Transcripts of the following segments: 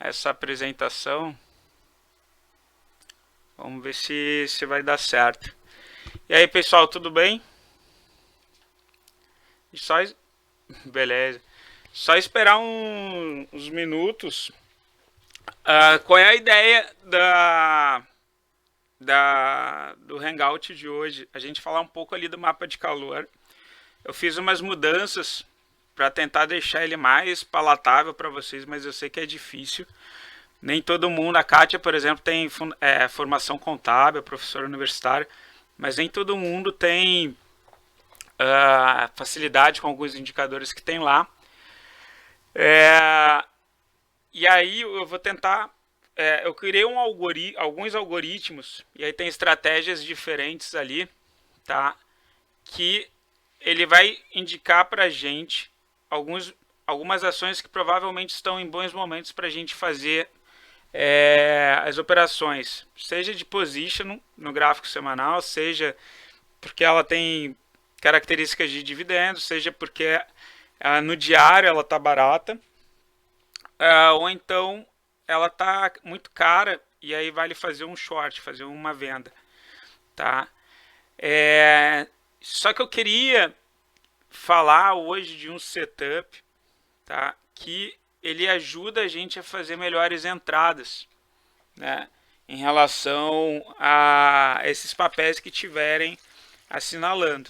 essa apresentação. Vamos ver se vai dar certo. E aí, pessoal, tudo bem? Só, beleza. Só esperar uns minutos. Qual é a ideia do Hangout de hoje? A gente falar um pouco ali do mapa de calor. Eu fiz umas mudanças para tentar deixar ele mais palatável para vocês, mas eu sei que é difícil. Nem todo mundo, a Kátia, por exemplo, tem formação contábil, professora universitária, mas nem todo mundo tem facilidade com alguns indicadores que tem lá. E aí eu vou tentar. Eu criei alguns algoritmos, e aí tem estratégias diferentes ali, tá? Que ele vai indicar para a gente algumas ações que provavelmente estão em bons momentos para a gente fazer as operações, seja de position no gráfico semanal, seja porque ela tem características de dividendos, seja porque no diário ela está barata, ou então ela está muito cara e aí vale fazer um short, fazer uma venda, tá? Só que eu queria falar hoje de um setup, tá? Que ele ajuda a gente a fazer melhores entradas, né? Em relação a esses papéis que tiverem assinalando.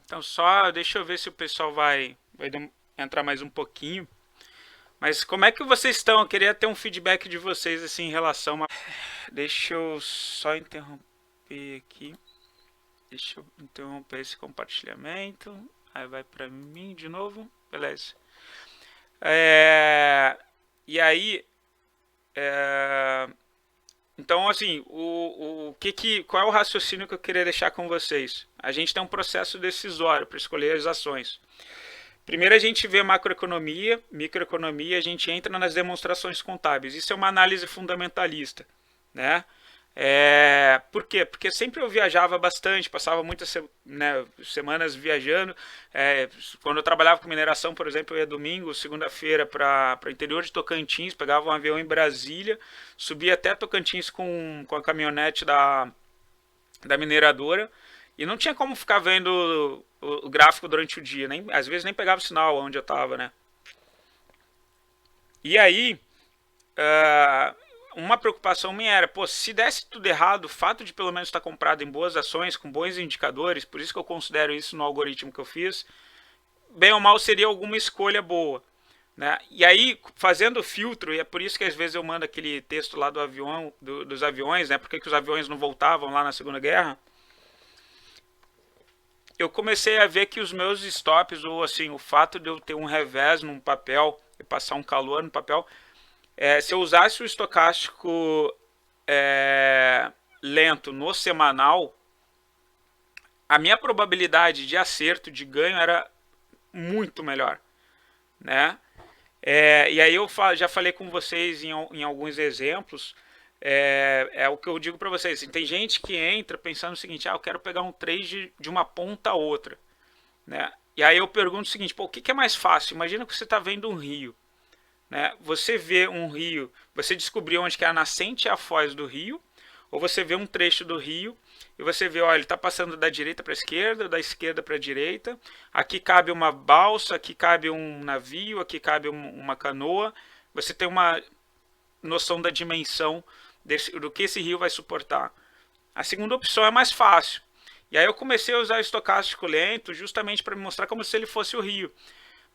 Então só deixa eu ver se o pessoal vai entrar mais um pouquinho. Mas como é que vocês estão? Eu queria ter um feedback de vocês assim em relação a... Deixa eu só interromper aqui. Deixa eu interromper esse compartilhamento. Aí vai para mim de novo. Beleza. E aí... Então, assim, qual é o raciocínio que eu queria deixar com vocês? A gente tem um processo decisório para escolher as ações. Primeiro a gente vê macroeconomia, microeconomia, a gente entra nas demonstrações contábeis. Isso é uma análise fundamentalista, né? Por quê? Porque sempre eu viajava bastante, passava muitas semanas viajando. Quando eu trabalhava com mineração, por exemplo, eu ia domingo, segunda-feira para o interior de Tocantins, pegava um avião em Brasília, subia até Tocantins com a caminhonete da mineradora e não tinha como ficar vendo o gráfico durante o dia, às vezes nem pegava sinal onde eu estava, né? E aí, uma preocupação minha era, se desse tudo errado, o fato de pelo menos estar comprado em boas ações, com bons indicadores, por isso que eu considero isso no algoritmo que eu fiz, bem ou mal seria alguma escolha boa, né? E aí, fazendo o filtro, e é por isso que às vezes eu mando aquele texto lá dos aviões, né? Por que os aviões não voltavam lá na Segunda Guerra? Eu comecei a ver que os meus stops, ou assim, o fato de eu ter um revés num papel, e passar um calor no papel, se eu usasse o estocástico lento no semanal, a minha probabilidade de acerto, de ganho, era muito melhor, né? E aí eu já falei com vocês em alguns exemplos, o que eu digo para vocês, assim, tem gente que entra pensando o seguinte, eu quero pegar um trade de uma ponta a outra, né? E aí eu pergunto o seguinte, o que é mais fácil? Imagina que você está vendo um rio, né? Você vê um rio, você descobriu onde que é a nascente e a foz do rio, ou você vê um trecho do rio e você vê, olha, ele está passando da direita para a esquerda, da esquerda para a direita, aqui cabe uma balsa, aqui cabe um navio, aqui cabe uma canoa, você tem uma noção da dimensão do que esse rio vai suportar. A segunda opção é mais fácil. E aí eu comecei a usar o estocástico lento justamente para me mostrar como se ele fosse o rio,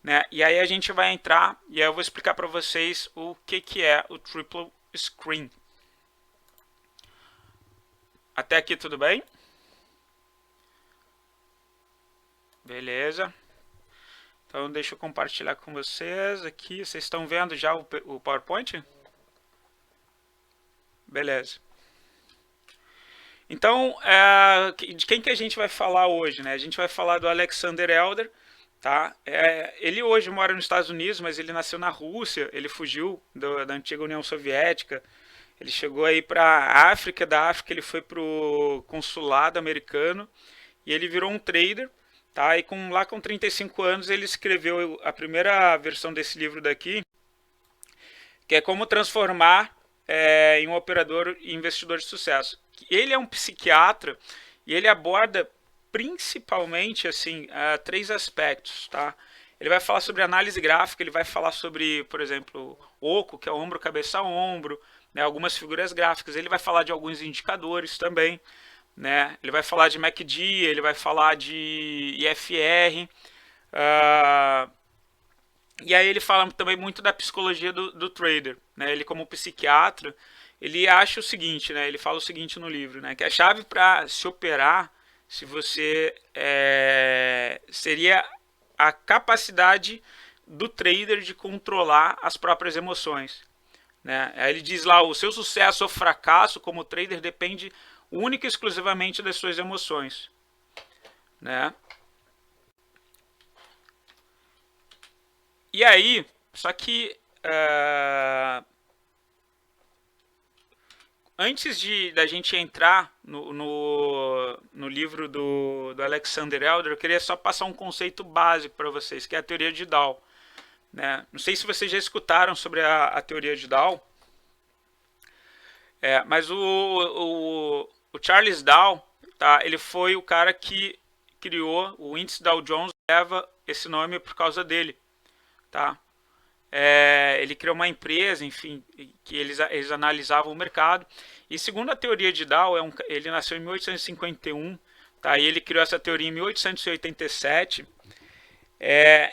né? E aí a gente vai entrar e aí eu vou explicar para vocês o que é o triple screen. Até aqui tudo bem? Beleza. Então deixa eu compartilhar com vocês aqui. Vocês estão vendo já o PowerPoint? Beleza. Então, de quem que a gente vai falar hoje, né? A gente vai falar do Alexander Elder, tá? Ele hoje mora nos Estados Unidos, mas ele nasceu na Rússia, ele fugiu da antiga União Soviética, ele chegou aí para a África, da África ele foi para o consulado americano e ele virou um trader, tá? E lá com 35 anos ele escreveu a primeira versão desse livro daqui, que é como transformar em um operador e investidor de sucesso. Ele é um psiquiatra e ele aborda principalmente assim três aspectos, tá? Ele vai falar sobre análise gráfica, ele vai falar sobre, por exemplo, oco, que é ombro, cabeça, ombro, né, algumas figuras gráficas. Ele vai falar de alguns indicadores também, né? Ele vai falar de MACD, ele vai falar de IFR. E aí ele fala também muito da psicologia do trader, né? Ele como psiquiatra, ele acha o seguinte, né? Ele fala o seguinte no livro, né? Que a chave para se operar, se você seria a capacidade do trader de controlar as próprias emoções, né? Aí ele diz lá, o seu sucesso ou fracasso como trader depende única e exclusivamente das suas emoções, né? E aí, só que antes da gente entrar no livro do Alexander Elder, eu queria só passar um conceito básico para vocês, que é a teoria de Dow. Né? Não sei se vocês já escutaram sobre a teoria de Dow, mas o Charles Dow, tá, ele foi o cara que criou o índice Dow Jones, leva esse nome por causa dele. Tá? Ele criou uma empresa, enfim, que eles analisavam o mercado. E segundo a teoria de Dow, ele nasceu em 1851, tá? E ele criou essa teoria em 1887.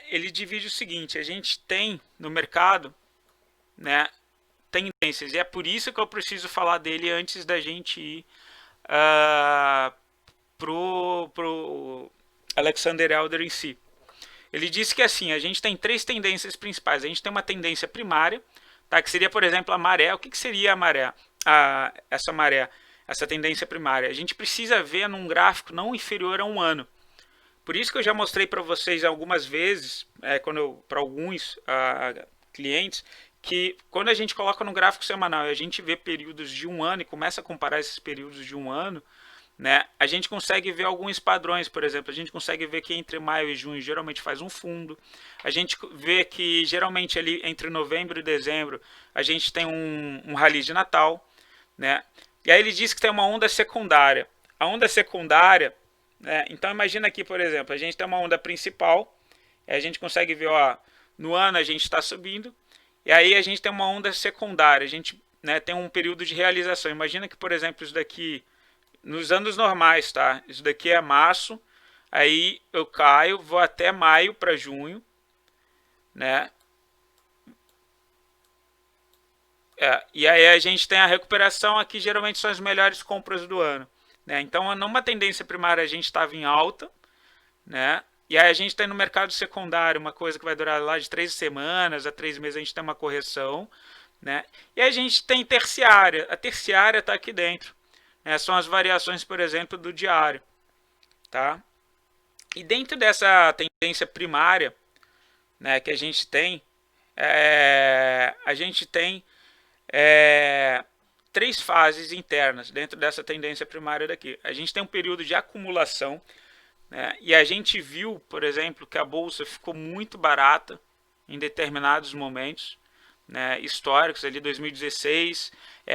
Ele divide o seguinte: a gente tem no mercado, né, tendências, e é por isso que eu preciso falar dele antes da gente ir pro Alexander Elder em si. Ele disse que assim, a gente tem três tendências principais. A gente tem uma tendência primária, tá? Que seria, por exemplo, a maré. O que seria a maré? Essa maré, essa tendência primária. A gente precisa ver num gráfico não inferior a um ano. Por isso que eu já mostrei para vocês algumas vezes, para alguns clientes, que quando a gente coloca no gráfico semanal e a gente vê períodos de um ano e começa a comparar esses períodos de um ano, né, a gente consegue ver alguns padrões. Por exemplo, a gente consegue ver que entre maio e junho geralmente faz um fundo. A gente vê que geralmente ali entre novembro e dezembro a gente tem um rally de Natal, né? E aí ele diz que tem uma onda secundária. A onda secundária, né, então imagina aqui, por exemplo, a gente tem uma onda principal, a gente consegue ver, ó, no ano a gente está subindo, e aí a gente tem uma onda secundária, a gente, né, tem um período de realização. Imagina que, por exemplo, isso daqui nos anos normais, tá? Isso daqui é março, aí eu caio, vou até maio para junho, né? E aí a gente tem a recuperação aqui, geralmente são as melhores compras do ano, né? Então, numa tendência primária a gente estava em alta, né? E aí a gente tem no mercado secundário uma coisa que vai durar lá de 3 semanas a 3 meses, a gente tem uma correção, né? E a gente tem terciária, a terciária está aqui dentro. São as variações, por exemplo, do diário, tá? E dentro dessa tendência primária, né, que a gente tem três fases internas dentro dessa tendência primária daqui. A gente tem um período de acumulação, né, e a gente viu, por exemplo, que a bolsa ficou muito barata em determinados momentos, né, históricos, ali 2016,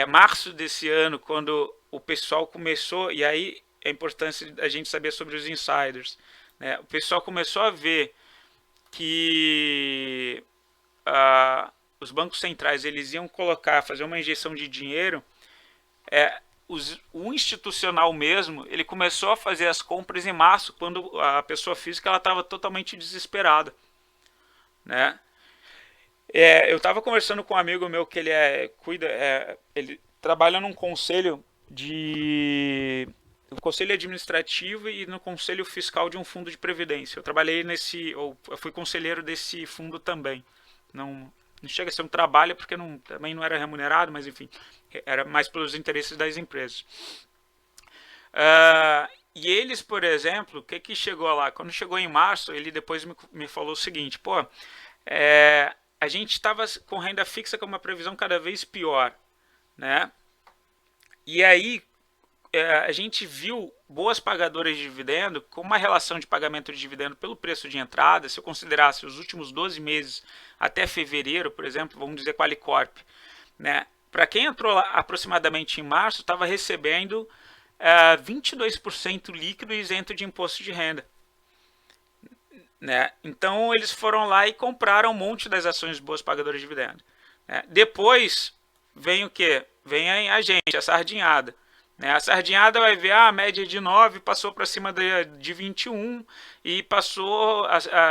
março desse ano, quando o pessoal começou, e aí é importante a gente saber sobre os insiders, né, o pessoal começou a ver que os bancos centrais eles iam fazer uma injeção de dinheiro, o institucional mesmo, ele começou a fazer as compras em março, quando a pessoa física estava totalmente desesperada, né? Eu estava conversando com um amigo meu que ele ele trabalha num conselho no conselho administrativo e no conselho fiscal de um fundo de previdência. Eu fui conselheiro desse fundo também. Não chega a ser um trabalho porque também não era remunerado, mas enfim, era mais pelos interesses das empresas. E eles, por exemplo, o que chegou lá? Quando chegou em março, ele depois me falou o seguinte: pô, a gente estava com renda fixa com uma previsão cada vez pior, né? E aí a gente viu boas pagadoras de dividendo com uma relação de pagamento de dividendo pelo preço de entrada. Se eu considerasse os últimos 12 meses até fevereiro, por exemplo, vamos dizer Qualicorp, né? Para quem entrou lá aproximadamente em março, estava recebendo 22% líquido e isento de imposto de renda. Né? Então eles foram lá e compraram um monte das ações boas pagadoras de dividendo. Né? Depois vem o que? Vem a gente, a sardinhada. Né? A sardinhada vai ver a média de 9 passou para cima de 21 e passou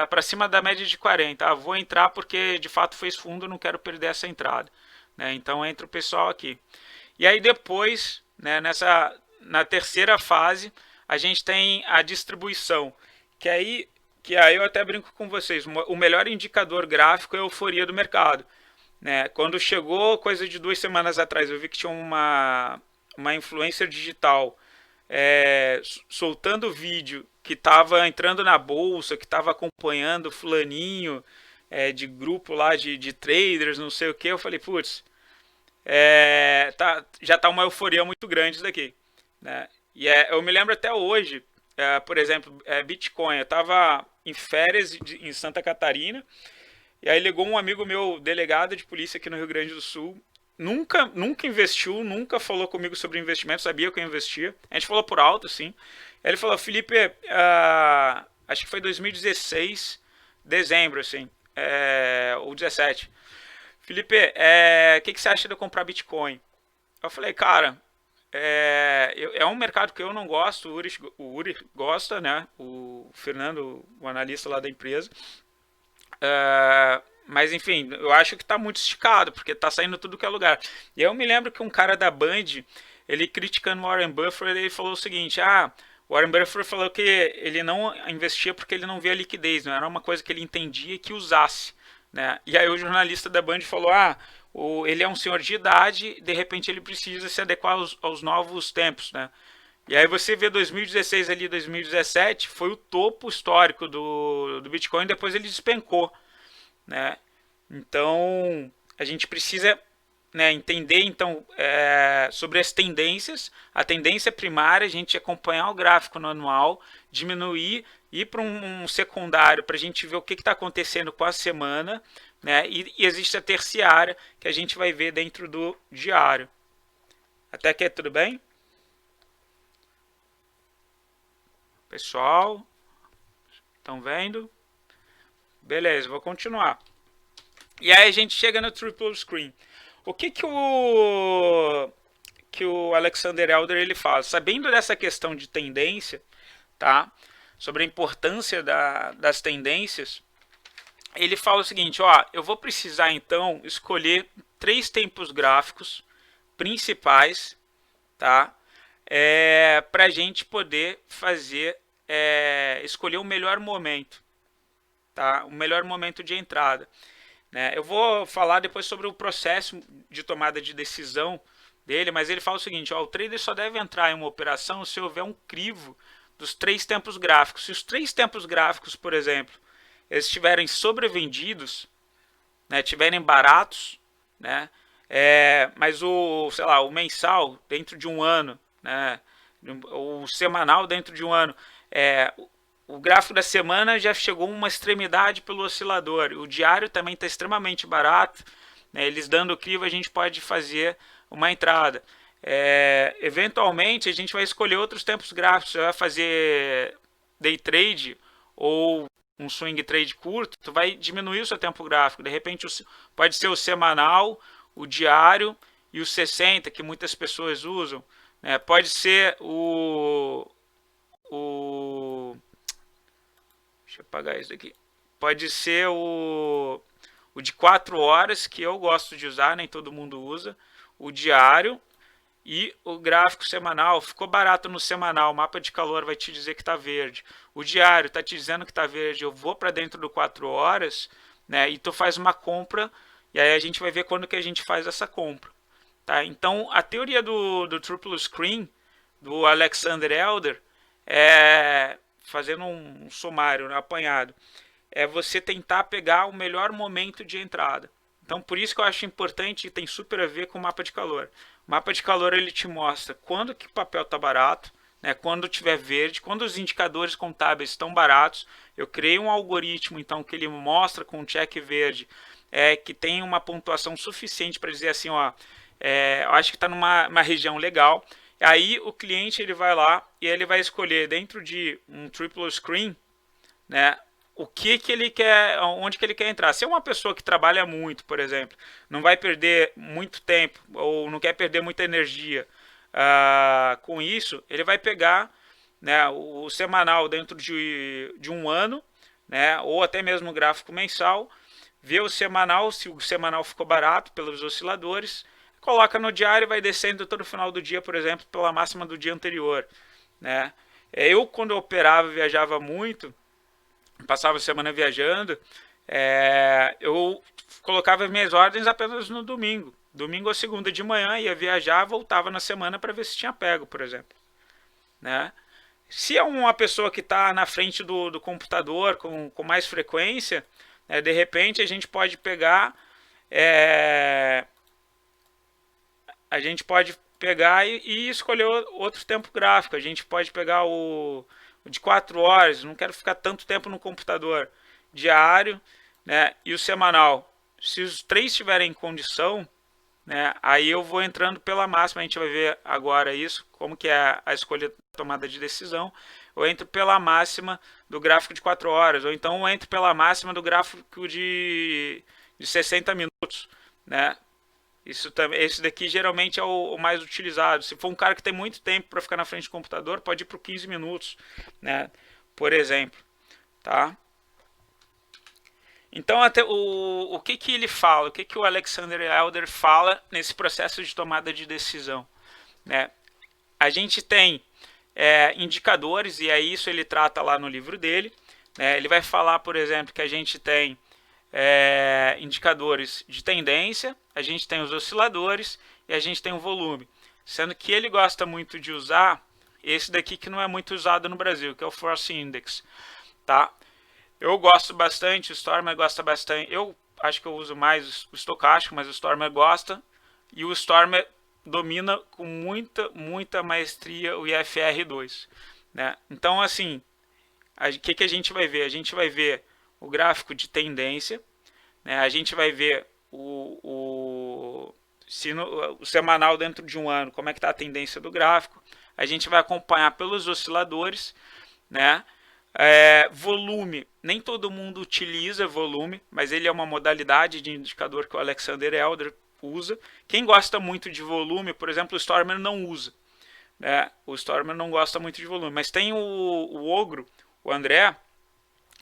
para cima da média de 40. Vou entrar porque de fato fez fundo, não quero perder essa entrada. Né? Então entra o pessoal aqui. E aí depois, né, na terceira fase, a gente tem a distribuição, que aí eu até brinco com vocês, o melhor indicador gráfico é a euforia do mercado. Né? Quando chegou, coisa de 2 semanas atrás, eu vi que tinha uma influencer digital soltando vídeo que estava entrando na bolsa, que estava acompanhando fulaninho de grupo lá de traders, não sei o que. Eu falei, putz, já está uma euforia muito grande isso daqui. Né? E eu me lembro até hoje, por exemplo, Bitcoin. Eu estava em férias em Santa Catarina, e aí ligou um amigo meu, delegado de polícia aqui no Rio Grande do Sul. Nunca investiu, nunca falou comigo sobre investimento, sabia que eu investia. A gente falou por alto, sim. Aí ele falou, Felipe, acho que foi 2016, dezembro, assim, ou 17. Felipe, que você acha de eu comprar Bitcoin? Eu falei, cara, é um mercado que eu não gosto, o Uri gosta, né? O Fernando, o analista lá da empresa. Mas enfim, eu acho que está muito esticado, porque está saindo tudo que é lugar. E eu me lembro que um cara da Band, ele criticando o Warren Buffett, ele falou o seguinte: o Warren Buffett falou que ele não investia porque ele não via liquidez, não era uma coisa que ele entendia e que usasse. Né? E aí o jornalista da Band falou: ele é um senhor de idade, de repente ele precisa se adequar aos novos tempos. Né? E aí você vê 2016 ali, 2017, foi o topo histórico do Bitcoin, depois ele despencou. Né? Então a gente precisa, né, entender então sobre as tendências. A tendência primária é a gente acompanhar o gráfico no anual, diminuir, ir para um secundário para a gente ver o que está acontecendo com a semana. Né? E existe a terciária que a gente vai ver dentro do diário. Até aqui tudo bem? Pessoal, estão vendo? Beleza, vou continuar. E aí a gente chega no triple screen. O que o Alexander Elder ele fala? Sabendo dessa questão de tendência, tá? Sobre a importância das tendências, ele fala o seguinte: eu vou precisar então escolher 3 tempos gráficos principais, tá? Para a gente poder fazer escolher o melhor momento, tá? O melhor momento de entrada. Né? Eu vou falar depois sobre o processo de tomada de decisão dele, mas ele fala o seguinte: o trader só deve entrar em uma operação se houver um crivo dos 3 tempos gráficos. Se os 3 tempos gráficos, por exemplo, eles estiverem sobrevendidos, né, estiverem baratos, né, mas sei lá, o mensal dentro de um ano, né, o semanal dentro de um ano, o gráfico da semana já chegou a uma extremidade pelo oscilador. O diário também está extremamente barato. Né? Eles dando crivo, a gente pode fazer uma entrada. Eventualmente, a gente vai escolher outros tempos gráficos. Você vai fazer day trade ou um swing trade curto, tu vai diminuir o seu tempo gráfico. De repente, pode ser o semanal, o diário e o 60, que muitas pessoas usam. Né? Pode ser deixa eu apagar isso aqui. Pode ser o de 4 horas, que eu gosto de usar, nem todo mundo usa. O diário e o gráfico semanal. Ficou barato no semanal, o mapa de calor vai te dizer que está verde. O diário está te dizendo que está verde. Eu vou para dentro do 4 horas, né, e tu faz uma compra, e aí a gente vai ver quando que a gente faz essa compra. Tá? Então, a teoria do triple screen, do Alexander Elder, fazendo um sumário, né, apanhado, é você tentar pegar o melhor momento de entrada. Então, por isso que eu acho importante e tem super a ver com o mapa de calor. O mapa de calor ele te mostra quando que o papel está barato, né, quando tiver verde, quando os indicadores contábeis estão baratos. Eu criei um algoritmo então que ele mostra com um check verde que tem uma pontuação suficiente para dizer assim, ó, eu acho que está numa região legal. Aí o cliente ele vai lá e ele vai escolher dentro de um triple screen, né, o que ele quer, onde que ele quer entrar. Se é uma pessoa que trabalha muito, por exemplo, não vai perder muito tempo ou não quer perder muita energia com isso, ele vai pegar, né, o semanal dentro de um ano, né, ou até mesmo o gráfico mensal, vê o semanal, se o semanal ficou barato pelos osciladores, coloca no diário e vai descendo todo final do dia, por exemplo, pela máxima do dia anterior, né. Eu, quando eu operava, viajava muito, passava a semana viajando, eu colocava minhas ordens apenas no domingo. Domingo ou segunda de manhã, ia viajar, voltava na semana para ver se tinha pego, por exemplo. Né? Se é uma pessoa que está na frente do computador com mais frequência, né, de repente a gente pode pegar e escolher outro tempo gráfico. A gente pode pegar o de 4 horas, não quero ficar tanto tempo no computador, diário, né, e o semanal. Se os três estiverem em condição, né, aí eu vou entrando pela máxima. A gente vai ver agora isso, como que é a escolha da tomada de decisão. Eu entro pela máxima do gráfico de 4 horas, ou então eu entro pela máxima do gráfico de 60 minutos, né? Esse daqui geralmente é o mais utilizado. Se for um cara que tem muito tempo para ficar na frente do computador, pode ir para 15 minutos, né? Por exemplo, tá? Então, até o que ele fala, o que o Alexander Elder fala nesse processo de tomada de decisão, né? A gente tem indicadores, e é isso ele trata lá no livro dele, né? Ele vai falar, por exemplo, que a gente tem indicadores de tendência, a gente tem os osciladores e a gente tem o volume, sendo que ele gosta muito de usar esse daqui que não é muito usado no Brasil, que é o Force Index, tá? Eu gosto bastante, o Stormer gosta bastante, eu acho que eu uso mais o estocástico, mas o Stormer gosta, e o Stormer domina com muita maestria o IFR2, né? Então, assim, o que a gente vai ver? A gente vai ver o gráfico de tendência, né? A gente vai ver o semanal dentro de um ano, como é que está a tendência do gráfico. A gente vai acompanhar pelos osciladores, né? Volume, nem todo mundo utiliza volume, mas ele é uma modalidade de indicador que o Alexander Elder usa. Quem gosta muito de volume, por exemplo, o Stormer não usa, né? O Stormer não gosta muito de volume, mas tem o Ogro, o André,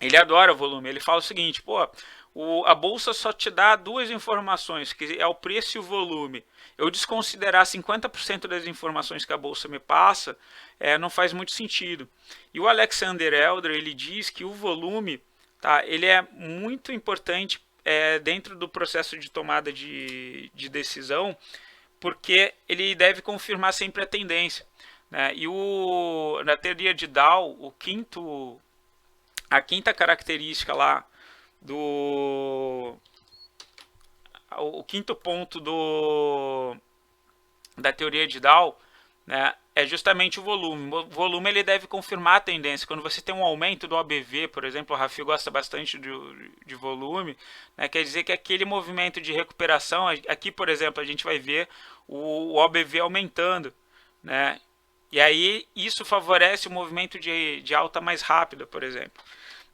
ele adora volume. Ele fala o seguinte: pô, a bolsa só te dá duas informações, que é o preço e o volume. Eu desconsiderar 50% das informações que a bolsa me passa, não faz muito sentido. E o Alexander Elder, ele diz que o volume, tá, ele é muito importante dentro do processo de tomada de decisão, porque ele deve confirmar sempre a tendência, né? E na teoria de Dow, a quinta característica lá o quinto ponto da teoria de Dow, né, é justamente o volume. O volume ele deve confirmar a tendência. Quando você tem um aumento do OBV, por exemplo, o Rafi gosta bastante de volume, né, quer dizer que aquele movimento de recuperação, aqui, por exemplo, a gente vai ver o OBV aumentando, né, e aí isso favorece o movimento de alta mais rápida, por exemplo,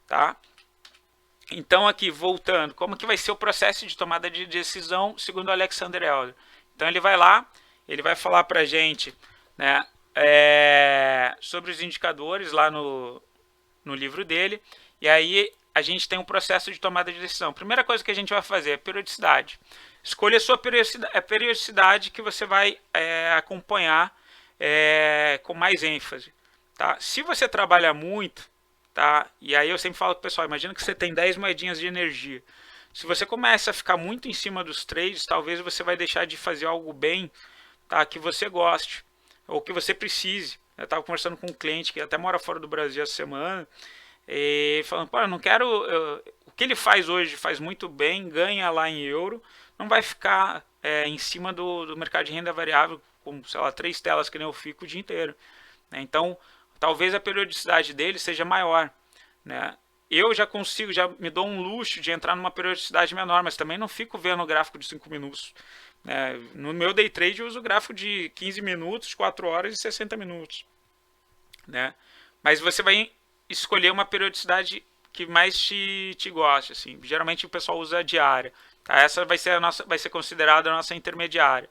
tá? Então, aqui, voltando, como que vai ser o processo de tomada de decisão segundo o Alexander Elder? Então, ele vai lá, ele vai falar para a gente, né, sobre os indicadores lá no livro dele, e aí a gente tem um processo de tomada de decisão. Primeira coisa que a gente vai fazer é periodicidade. Escolha a sua periodicidade que você vai acompanhar com mais ênfase. Tá? Se você trabalha muito, tá? E aí eu sempre falo pro pessoal, imagina que você tem 10 moedinhas de energia. Se você começa a ficar muito em cima dos trades, talvez você vai deixar de fazer algo bem, tá, que você goste, ou que você precise. Eu estava conversando com um cliente que até mora fora do Brasil essa semana, e falando, pô, eu não quero... que ele faz hoje faz muito bem, ganha lá em euro, não vai ficar em cima do mercado de renda variável com, sei lá, 3 telas que nem eu fico o dia inteiro, né? Então, talvez a periodicidade dele seja maior, né? Eu já consigo, já me dou um luxo de entrar numa periodicidade menor, mas também não fico vendo o gráfico de 5 minutos. Né? No meu day trade eu uso o gráfico de 15 minutos, 4 horas e 60 minutos. Né? Mas você vai escolher uma periodicidade que mais te goste. Assim. Geralmente o pessoal usa a diária. Tá? Essa vai ser considerada a nossa intermediária.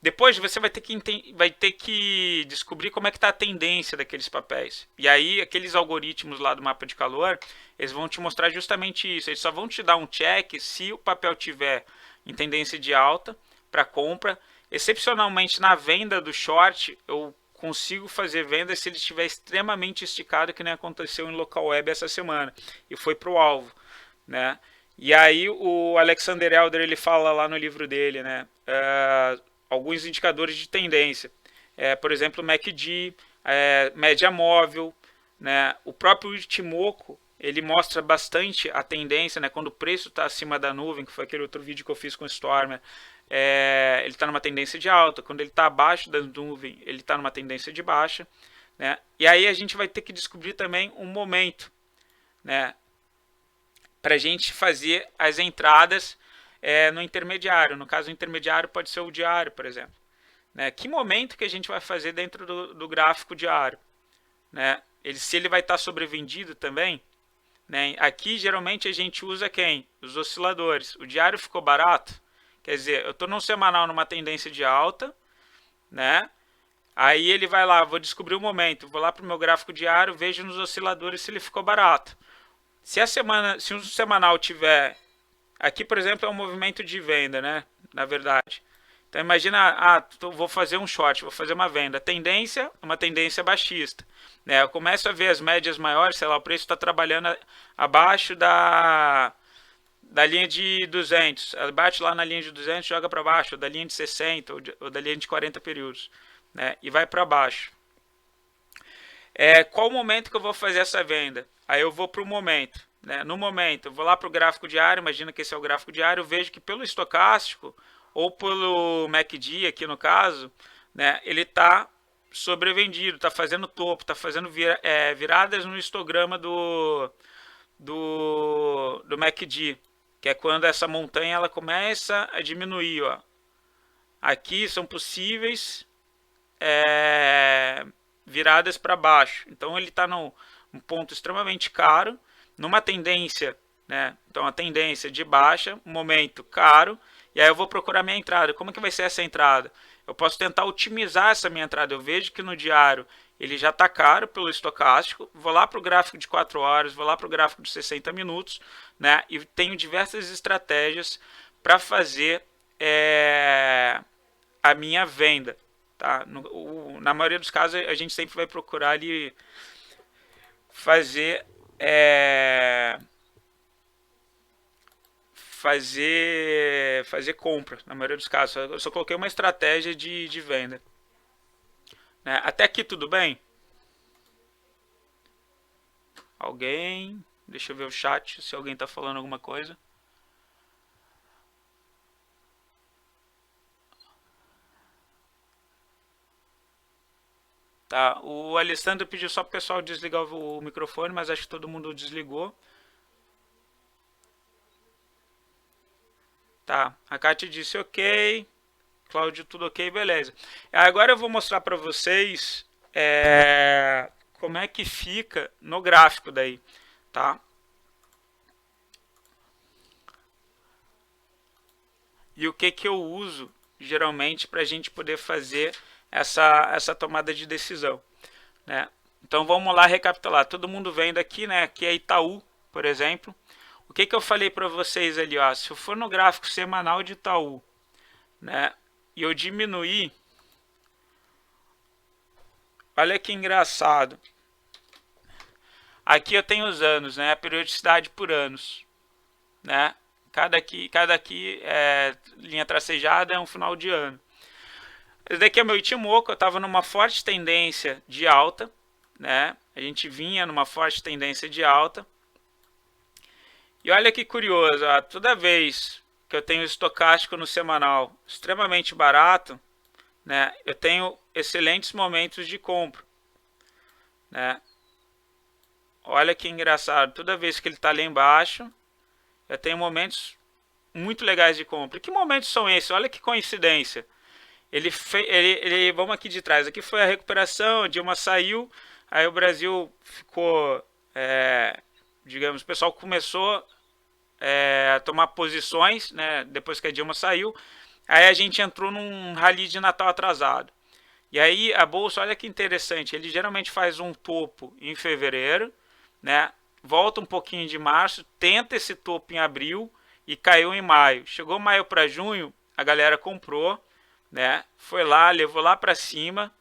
Depois você vai ter que descobrir como é que está a tendência daqueles papéis. E aí aqueles algoritmos lá do mapa de calor, eles vão te mostrar justamente isso. Eles só vão te dar um check se o papel tiver em tendência de alta para compra. Excepcionalmente na venda do short, eu consigo fazer venda se ele estiver extremamente esticado, que nem aconteceu em local web essa semana. E foi para o alvo, né? E aí o Alexander Elder, ele fala lá no livro dele, né? Alguns indicadores de tendência. Por exemplo, o MACD, média móvel, né? O próprio Ichimoku, ele mostra bastante a tendência, né? Quando o preço está acima da nuvem, que foi aquele outro vídeo que eu fiz com o Stormer, ele está numa tendência de alta. Quando ele está abaixo da nuvem, ele está numa tendência de baixa, né? E aí a gente vai ter que descobrir também um momento, né? Para a gente fazer as entradas no intermediário. No caso, o intermediário pode ser o diário, por exemplo. Né? Que momento que a gente vai fazer dentro do gráfico diário? Né? Se ele vai estar sobrevendido também. Né? Aqui, geralmente, a gente usa quem? Os osciladores. O diário ficou barato? Quer dizer, eu estou num semanal numa tendência de alta, né? Aí ele vai lá, vou descobrir o momento, vou lá para o meu gráfico diário, vejo nos osciladores se ele ficou se um semanal tiver, aqui por exemplo é um movimento de venda, né? Na verdade. Então imagina, vou fazer um short, vou fazer uma venda, tendência, uma tendência baixista, né? Eu começo a ver as médias maiores, sei lá, o preço está trabalhando abaixo da linha de 200, bate lá na linha de 200, joga para baixo, ou da linha de 60 ou da linha de 40 períodos, né? E vai para baixo. Qual o momento que eu vou fazer essa venda? Aí eu vou para o momento, né? No momento, eu vou lá para o gráfico diário, imagina que esse é o gráfico diário, eu vejo que pelo estocástico ou pelo MACD aqui no caso, né? Ele está sobrevendido, está fazendo topo, está fazendo viradas no histograma do MACD, que é quando essa montanha ela começa a diminuir, ó. Aqui são possíveis viradas para baixo. Então ele está num ponto extremamente caro, numa tendência, né? Então a tendência de baixa, momento caro, e aí eu vou procurar minha entrada. Como que vai ser essa entrada? Eu posso tentar otimizar essa minha entrada. Eu vejo que no diário ele já está caro pelo estocástico, vou lá para o gráfico de 4 horas, vou lá para o gráfico de 60 minutos, né? E tenho diversas estratégias para fazer a minha venda. Tá? Na maioria dos casos a gente sempre vai procurar ali fazer compra, na maioria dos casos. Eu só coloquei uma estratégia de venda. Né? Até aqui tudo bem? Alguém? Deixa eu ver o chat, se alguém está falando alguma coisa. Tá, o Alessandro pediu só para o pessoal desligar o microfone, mas acho que todo mundo desligou. Tá, a Kátia disse ok, Cláudio tudo ok, beleza. Agora eu vou mostrar para vocês como é que fica no gráfico daí, tá? E o que eu uso geralmente para a gente poder fazer essa tomada de decisão, né? Então vamos lá recapitular. Todo mundo vendo aqui, né? Aqui é Itaú, por exemplo. O que eu falei para vocês ali, ó? Se eu for no gráfico semanal de Itaú, né? E eu diminuir, olha que engraçado. Aqui eu tenho os anos, né? A periodicidade por anos, né? Cada aqui linha tracejada é um final de ano. Esse daqui é meu Ichimoku, eu estava numa forte tendência de alta, né? A gente vinha numa forte tendência de alta. E olha que curioso, ó, toda vez que eu tenho estocástico no semanal extremamente barato, né, eu tenho excelentes momentos de compra, né? Olha que engraçado, toda vez que ele está ali embaixo, eu tenho momentos muito legais de compra. Que momentos são esses? Olha que coincidência. Vamos aqui de trás. Aqui foi a recuperação, a Dilma saiu, aí o Brasil ficou, digamos, o pessoal começou a tomar posições, né, depois que a Dilma saiu. Aí a gente entrou num rally de Natal atrasado. E aí a bolsa, olha que interessante, ele geralmente faz um topo em fevereiro, né? Volta um pouquinho de março, tenta esse topo em abril e caiu em maio. Chegou maio para junho, a galera comprou, né? Foi lá, levou lá para cima,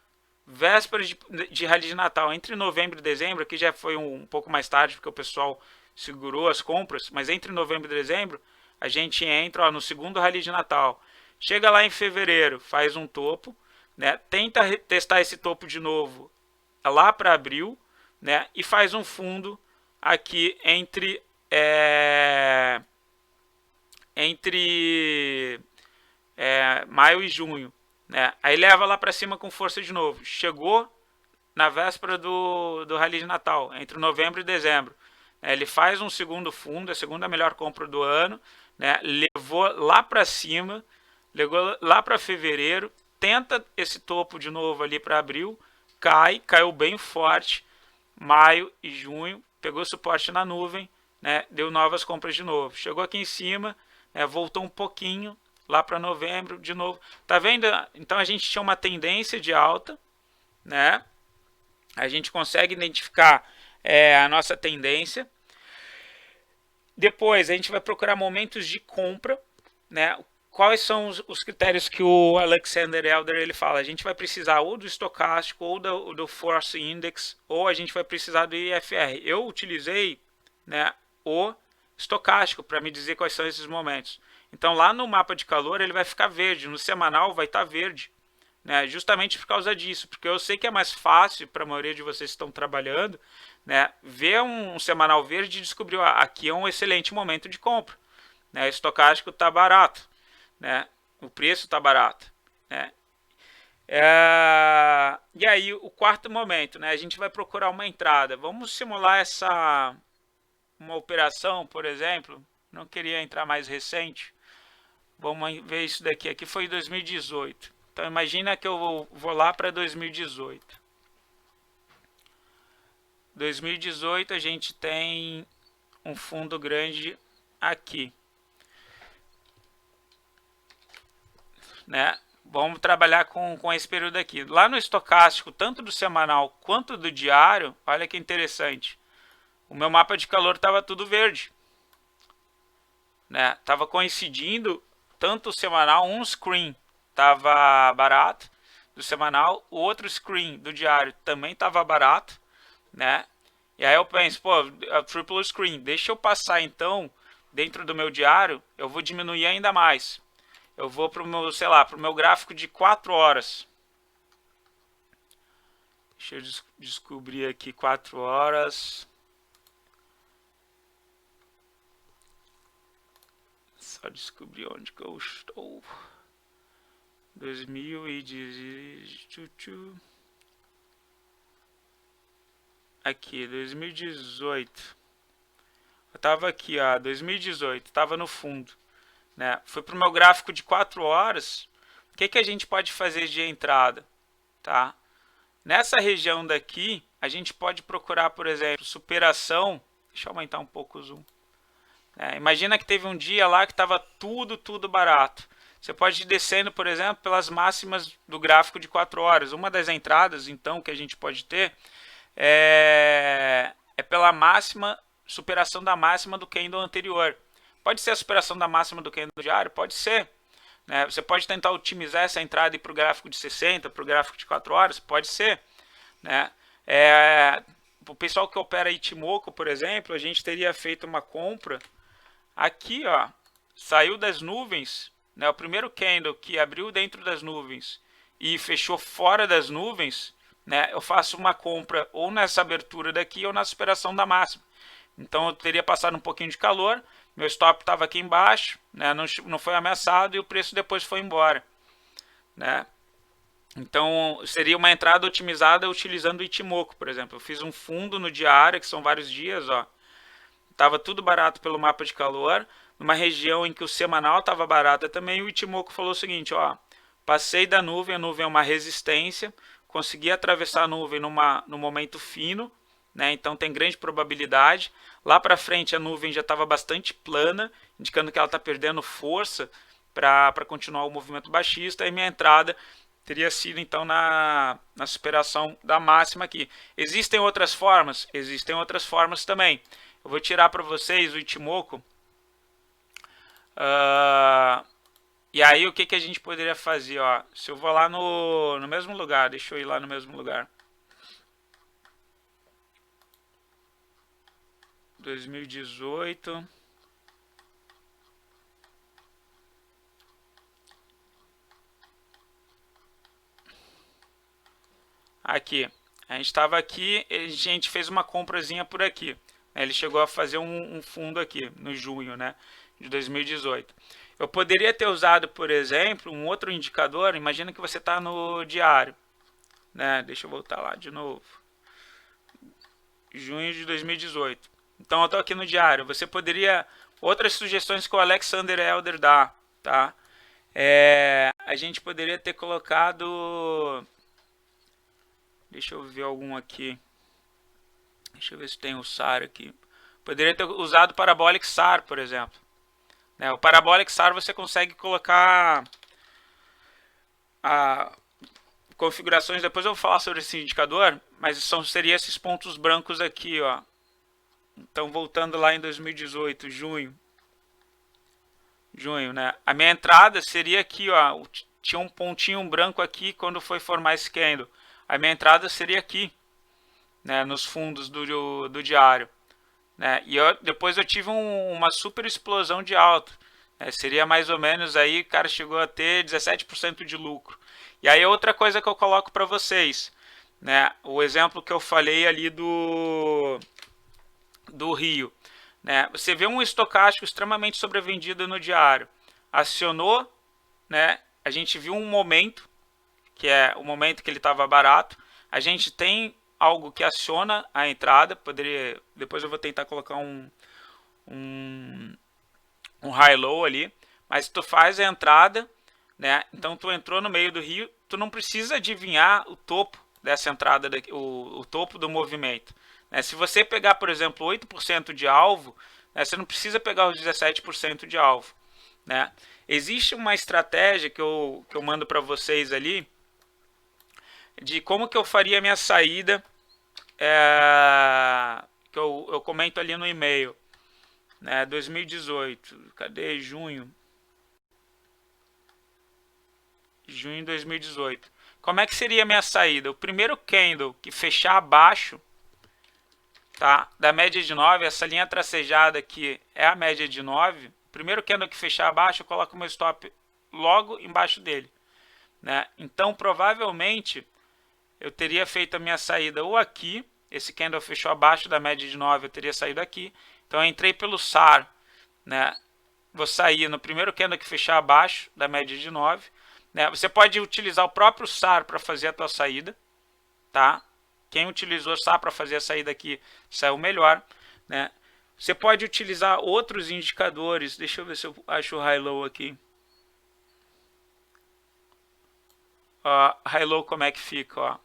véspera de rally de Natal, entre novembro e dezembro, que já foi um pouco mais tarde, porque o pessoal segurou as compras, mas entre novembro e dezembro, a gente entra no segundo rally de Natal. Chega lá em fevereiro, faz um topo, né? Tenta testar esse topo de novo lá para abril, né? E faz um fundo aqui entre maio e junho, né? Aí leva lá para cima com força de novo. Chegou na véspera do Rally de Natal, entre novembro e dezembro. Ele faz um segundo fundo, a segunda melhor compra do ano, né? Levou lá para cima, levou lá para fevereiro, tenta esse topo de novo ali para abril, caiu bem forte, maio e junho, pegou suporte na nuvem, né? Deu novas compras de novo. Chegou aqui em cima, né? Voltou um pouquinho, lá para novembro de novo. Tá vendo? Então a gente tinha uma tendência de alta, né? A gente consegue identificar a nossa tendência. Depois a gente vai procurar momentos de compra, né? Quais são os critérios que o Alexander Elder ele fala? A gente vai precisar ou do estocástico, ou do Force Index, ou a gente vai precisar do IFR. Eu utilizei, né, o estocástico para me dizer quais são esses momentos. Então lá no mapa de calor ele vai ficar verde, no semanal vai estar verde, né, justamente por causa disso, porque eu sei que é mais fácil para a maioria de vocês que estão trabalhando, né, ver um semanal verde e descobrir, ó, aqui é um excelente momento de compra, né, o estocástico está barato, né, o preço está barato, né. E aí o quarto momento, né, a gente vai procurar uma entrada. Vamos simular uma operação, por exemplo. Não queria entrar mais recente. Vamos ver isso daqui. Aqui foi 2018. Então imagina que eu vou lá para 2018. 2018 a gente tem um fundo grande aqui, né? Vamos trabalhar com esse período aqui. Lá no estocástico, tanto do semanal quanto do diário, olha que interessante. O meu mapa de calor estava tudo verde, né? Tava coincidindo tanto o semanal, um screen estava barato do semanal, o outro screen do diário também estava barato, né? E aí eu penso, pô, a triple screen, deixa eu passar então dentro do meu diário, eu vou diminuir ainda mais. Eu vou para o meu, sei lá, para o meu gráfico de 4 horas. Deixa eu descobrir aqui 4 horas. Só descobrir onde que eu estou. 2018. Aqui, 2018. Eu tava aqui, ó, 2018, tava no fundo, né? Fui pro meu gráfico de 4 horas. O que a gente pode fazer de entrada, tá? Nessa região daqui, a gente pode procurar, por exemplo, superação. Deixa eu aumentar um pouco o zoom. Imagina que teve um dia lá que estava tudo barato. Você pode ir descendo, por exemplo, pelas máximas do gráfico de 4 horas. Uma das entradas, então, que a gente pode ter é pela máxima, superação da máxima do candle anterior. Pode ser a superação da máxima do candle diário? Pode ser. Né? Você pode tentar otimizar essa entrada e ir para o gráfico de 60, para o gráfico de 4 horas? Pode ser. Né? O pessoal que opera Ichimoku, por exemplo, a gente teria feito uma compra aqui, ó, saiu das nuvens, né? O primeiro candle que abriu dentro das nuvens e fechou fora das nuvens, né? Eu faço uma compra ou nessa abertura daqui ou na superação da máxima. Então eu teria passado um pouquinho de calor, meu stop estava aqui embaixo, né? Não foi ameaçado e o preço depois foi embora, né? Então seria uma entrada otimizada utilizando o Ichimoku, por exemplo. Eu fiz um fundo no diário, que são vários dias, ó. Tava tudo barato pelo mapa de calor, numa região em que o semanal estava barato também. O Ichimoku falou o seguinte, ó, passei da nuvem, a nuvem é uma resistência, consegui atravessar a nuvem no momento fino, né? Então tem grande probabilidade. Lá para frente a nuvem já estava bastante plana, indicando que ela está perdendo força para continuar o movimento baixista. E minha entrada teria sido então na superação da máxima aqui. Existem outras formas? Existem outras formas também. Eu vou tirar para vocês o Ichimoku. E aí o que a gente poderia fazer? Ó? Se eu vou lá no mesmo lugar, deixa eu ir lá no mesmo lugar. 2018. Aqui. A gente estava aqui, a gente fez uma comprazinha por aqui. Ele chegou a fazer um fundo aqui no junho, né, de 2018. Eu poderia ter usado, por exemplo, um outro indicador. Imagina que você está no diário, né? Deixa eu voltar lá de novo. Junho de 2018. Então eu estou aqui no diário. Você poderia... Outras sugestões que o Alexander Elder dá, tá? A gente poderia ter colocado... Deixa eu ver algum aqui. Deixa eu ver se tem o SAR aqui. Poderia ter usado Parabolic SAR, por exemplo. O Parabolic SAR você consegue colocar configurações. Depois eu vou falar sobre esse indicador, mas seriam esses pontos brancos aqui, ó. Então voltando lá em 2018, junho, né? A minha entrada seria aqui, ó. Tinha um pontinho branco aqui quando foi formar esse candle. A minha entrada seria aqui, né? Nos fundos do diário, né? E depois eu tive uma super explosão de alta. Seria mais ou menos aí, o cara chegou a ter 17% de lucro. E aí outra coisa que eu coloco para vocês, né? O exemplo que eu falei ali do Rio, né? Você vê um estocástico extremamente sobrevendido no diário, acionou, né? A gente viu um momento, que é o momento que ele estava barato. A gente tem algo que aciona a entrada. Depois eu vou tentar colocar um high-low ali, mas tu faz a entrada, né? Então tu entrou no meio do rio, tu não precisa adivinhar o topo dessa entrada, o topo do movimento, né? Se você pegar, por exemplo, 8% de alvo, né, você não precisa pegar os 17% de alvo, né? Existe uma estratégia que eu mando para vocês ali, de como que eu faria a minha saída, que eu comento ali no e-mail, né? 2018, cadê junho? Junho de 2018. Como é que seria a minha saída? O primeiro candle que fechar abaixo, tá, da média de 9, essa linha tracejada aqui é a média de 9. O primeiro candle que fechar abaixo, eu coloco o meu stop logo embaixo dele, né? Então, provavelmente, eu teria feito a minha saída ou aqui. Esse candle fechou abaixo da média de 9, eu teria saído aqui. Então eu entrei pelo SAR, né? Vou sair no primeiro candle que fechar abaixo da média de 9, né? Você pode utilizar o próprio SAR para fazer a tua saída, tá? Quem utilizou SAR para fazer a saída aqui saiu melhor, né? Você pode utilizar outros indicadores. Deixa eu ver se eu acho o high-low aqui. High-low como é que fica, ó?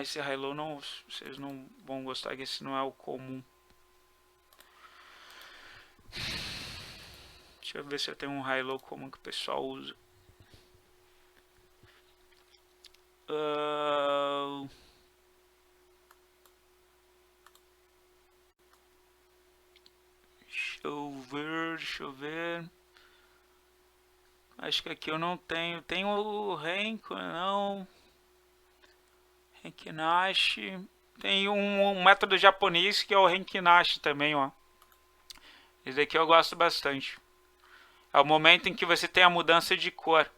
Esse high-low não, vocês não vão gostar, que esse não é o comum. Deixa eu ver se eu tenho um high-low comum que o pessoal usa. Deixa eu ver. Acho que aqui eu não tenho. Tem o Renko, não. Renkinashi. Tem um método japonês que é o Renkinashi também, ó. Esse daqui eu gosto bastante. É o momento em que você tem a mudança de cor.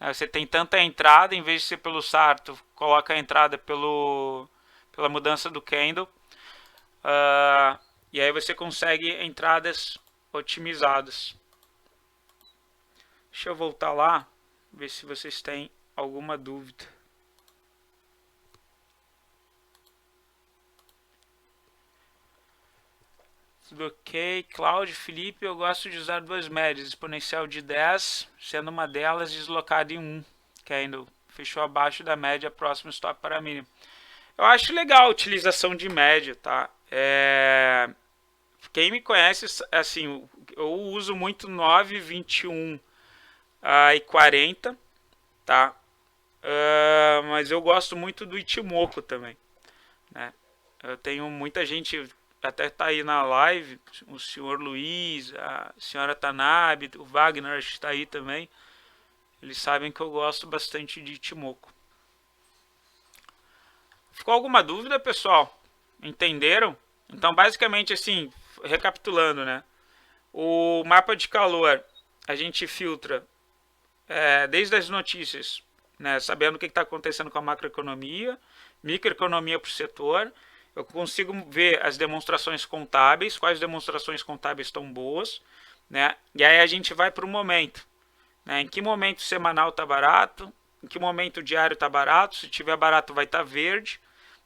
Você tem tanta entrada, em vez de ser pelo SAR, tu coloca a entrada pela mudança do candle. E aí você consegue entradas otimizadas. Deixa eu voltar lá, ver se vocês têm alguma dúvida. Tudo ok. Cláudio, Felipe, eu gosto de usar duas médias, exponencial de 10, sendo uma delas deslocada em 1, candle. Fechou abaixo da média, próximo stop para mínimo. Eu acho legal a utilização de média, tá? Quem me conhece, assim, eu uso muito 9, 21 e 40, tá? Mas eu gosto muito do Ichimoku também, né? Eu tenho muita gente, até tá aí na live, o senhor Luiz, a senhora Tanabe, o Wagner está aí também. Eles sabem que eu gosto bastante de Ichimoku. Ficou alguma dúvida, pessoal? Entenderam? Então, basicamente, assim, recapitulando, né? O mapa de calor, a gente filtra desde as notícias, né, sabendo o que está acontecendo com a macroeconomia, microeconomia por setor. Eu consigo ver as demonstrações contábeis, quais demonstrações contábeis estão boas, né? E aí a gente vai para o momento, né? Em que momento semanal está barato, em que momento o diário está barato, se tiver barato vai estar verde,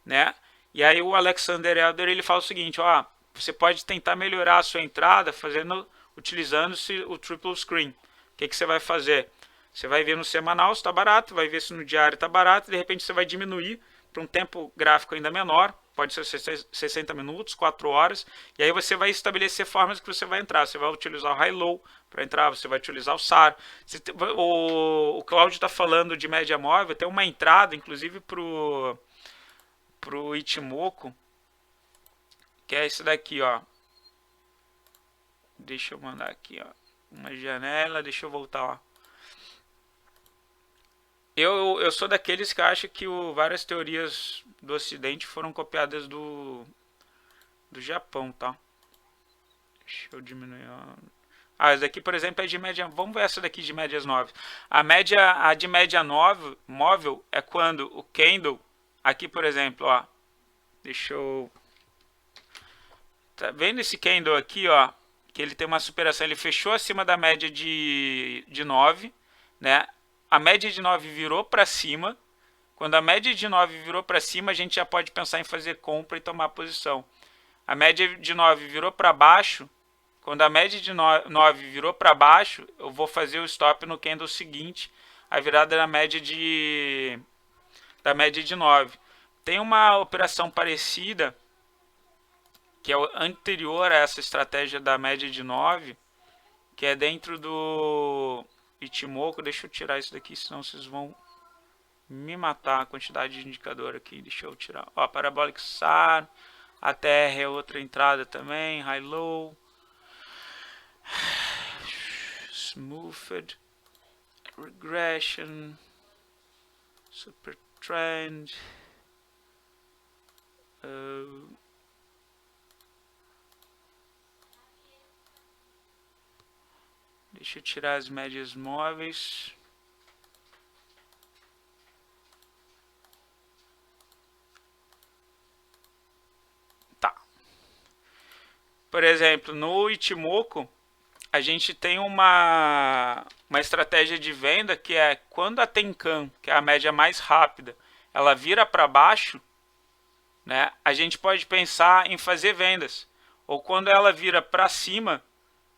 né? E aí o Alexander Elder ele fala o seguinte, ó, você pode tentar melhorar a sua entrada utilizando o triple screen. O que você vai fazer? Você vai ver no semanal se está barato, vai ver se no diário está barato, e de repente você vai diminuir para um tempo gráfico ainda menor, pode ser 60 minutos, 4 horas, e aí você vai estabelecer formas que você vai entrar. Você vai utilizar o high-low para entrar, você vai utilizar o SAR. O Cláudio está falando de média móvel, tem uma entrada, inclusive, para o Ichimoku, que é esse daqui, ó. Deixa eu mandar aqui, ó. Uma janela, deixa eu voltar, ó. Eu sou daqueles que acham que várias teorias do Ocidente foram copiadas do Japão, tá? Deixa eu diminuir. Essa daqui, por exemplo, é de média. Vamos ver essa daqui de médias 9. A de média 9 móvel é quando o candle, aqui por exemplo, ó. Deixa eu. Tá vendo esse candle aqui, ó? Que ele tem uma superação, ele fechou acima da média de 9, né? A média de 9 virou para cima. Quando a média de 9 virou para cima, a gente já pode pensar em fazer compra e tomar posição. A média de 9 virou para baixo. Quando a média de 9 virou para baixo, eu vou fazer o stop no candle seguinte, a virada da média de 9. Tem uma operação parecida, que é anterior a essa estratégia da média de 9, que é dentro do Ichimoku. Deixa eu tirar isso daqui, senão vocês vão me matar a quantidade de indicador aqui. Deixa eu tirar. Ó, Parabolic SAR, a TR é outra entrada também, High-Low, Smoothed, Regression, Super Trend, deixa eu tirar as médias móveis. Tá. Por exemplo, no Ichimoku, a gente tem uma estratégia de venda que é quando a Tenkan, que é a média mais rápida, ela vira para baixo, né, a gente pode pensar em fazer vendas. Ou quando ela vira para cima,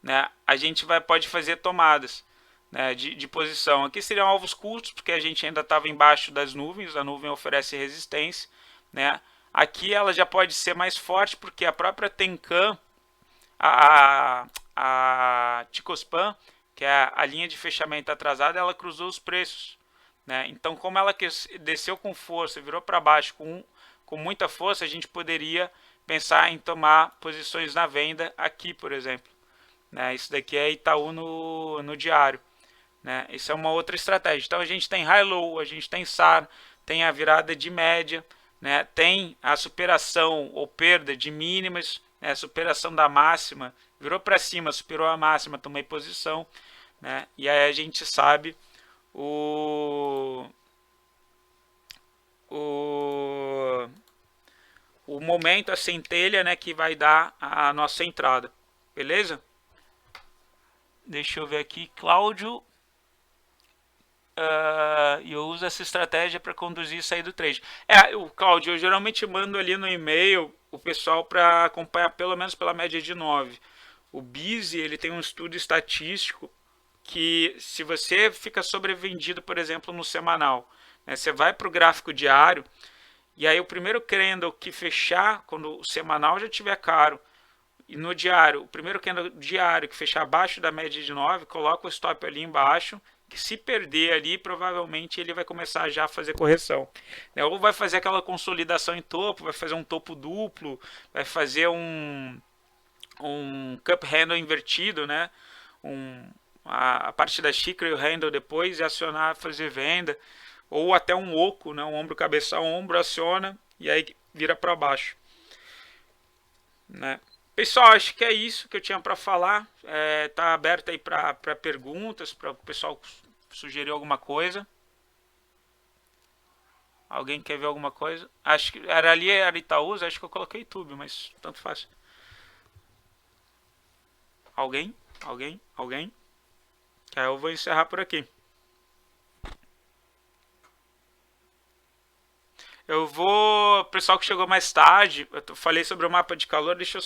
né, a gente pode fazer tomadas, né, de posição. Aqui seriam alvos curtos, porque a gente ainda estava embaixo das nuvens, a nuvem oferece resistência, né. Aqui ela já pode ser mais forte, porque a própria Tenkan, a Ticospan, que é a linha de fechamento atrasada, ela cruzou os preços, né? Então, como ela desceu com força, virou para baixo com muita força, a gente poderia pensar em tomar posições na venda aqui, por exemplo, né? Isso daqui é Itaú no diário, né? Isso é uma outra estratégia. Então, a gente tem high-low, a gente tem SAR, tem a virada de média, né? Tem a superação ou perda de mínimas, né? A superação da máxima, virou para cima, superou a máxima, tomei posição, né? E aí a gente sabe o, o, o momento, a centelha, né, que vai dar a nossa entrada. Beleza? Deixa eu ver aqui, Cláudio. E eu uso essa estratégia para conduzir e sair do trade. O Cláudio, eu geralmente mando ali no e-mail o pessoal para acompanhar pelo menos pela média de 9. O Busy, ele tem um estudo estatístico que se você fica sobrevendido, por exemplo, no semanal, né, você vai para o gráfico diário, e aí o primeiro candle que fechar, quando o semanal já estiver caro, e no diário, o primeiro candle diário que fechar abaixo da média de 9, coloca o stop ali embaixo, que se perder ali, provavelmente ele vai começar já a fazer correção. Ou vai fazer aquela consolidação em topo, vai fazer um topo duplo, vai fazer um cup handle invertido, né? A parte da xícara e o handle depois e acionar, fazer venda, ou até um oco, né? Um ombro cabeça a ombro, aciona e aí vira para baixo, né? Pessoal, acho que é isso que eu tinha para falar. Tá aberto aí para perguntas, para o pessoal sugerir alguma coisa. Alguém quer ver alguma coisa? Acho que era Itaúsa, acho que eu coloquei YouTube, mas tanto faz. Alguém? Alguém? Alguém? Que aí eu vou encerrar por aqui. Eu vou. Pessoal que chegou mais tarde, eu falei sobre o mapa de calor, deixa eu só